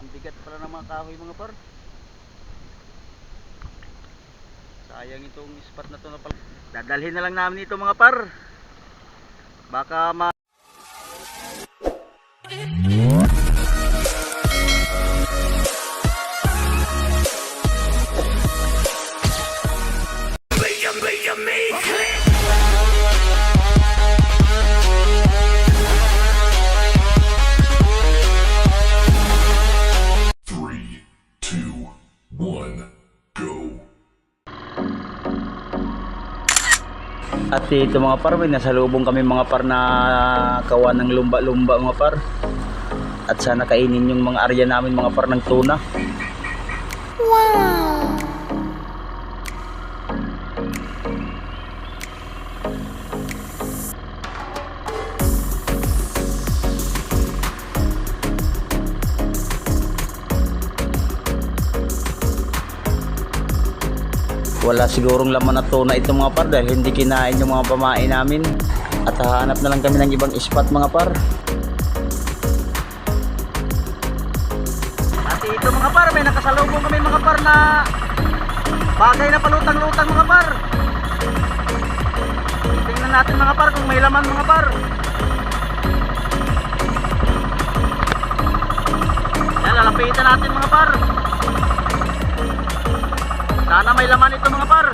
Ang bigat pala ng mga kahoy mga par. Sayang itong spot na to na pala. Dadalhin na lang namin ito mga par. Baka at ito mga par, may nasalubong kami mga par na kawan ng lumba-lumba mga par. At sana kainin yung mga arya namin mga par ng tuna. Wow! Wala sigurong laman na tuna ito mga par dahil hindi kinain yung mga pamain namin. At hahanap na lang kami ng ibang spot mga par. At ito mga par, may nakasalubong kami mga par na bagay na palutang-lutang mga par. Tingnan natin mga par kung may laman mga par. Yan, lalapitan natin mga par. Sana may laman ito mga par.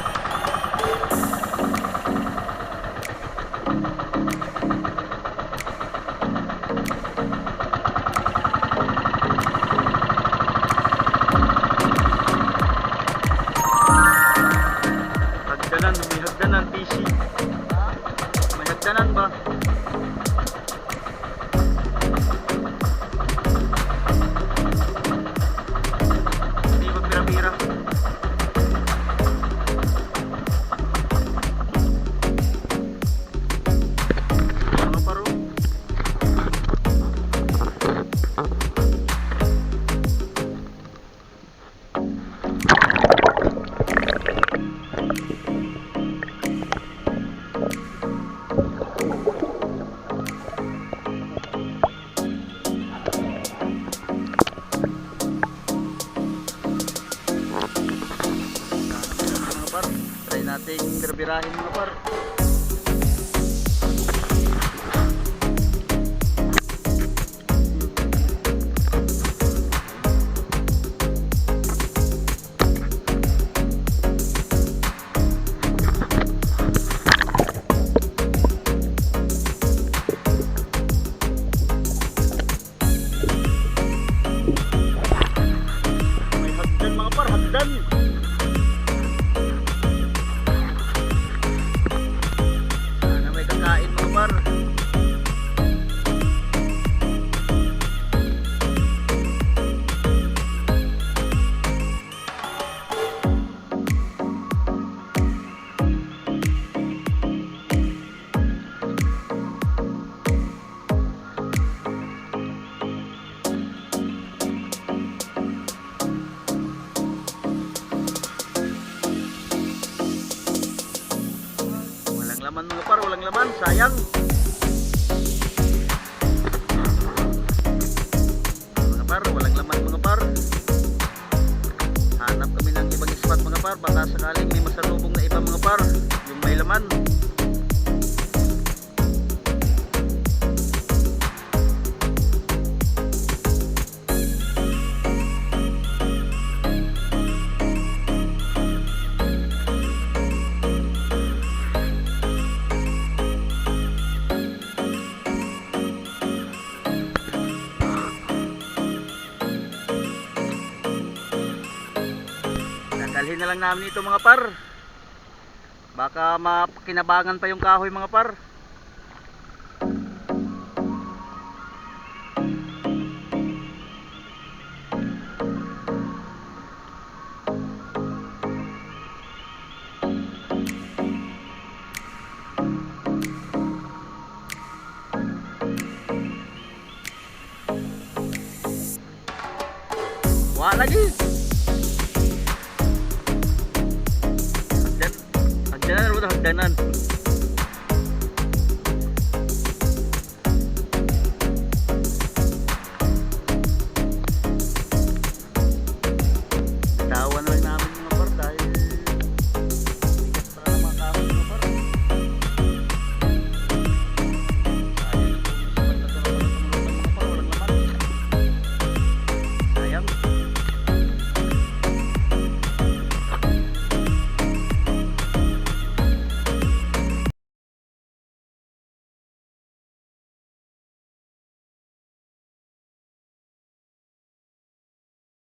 Hagdanan, may hagdanan PC. May hagdanan ba? Hindi magpira-pira. Try natin birahin mga par. May hagdan mga par, hagdan. Kain mga par. Walang laman mga par, walang laman, sayang. Mga par, walang laman mga par. Hanap kami ng ibang spot mga par, baka sakaling may masalubong na iba mga par, yung may laman. Dalhin na lang namin ito mga par. Baka makinabangan pa yung kahoy mga par. Wala lagi. Hagdanan, hagdanan.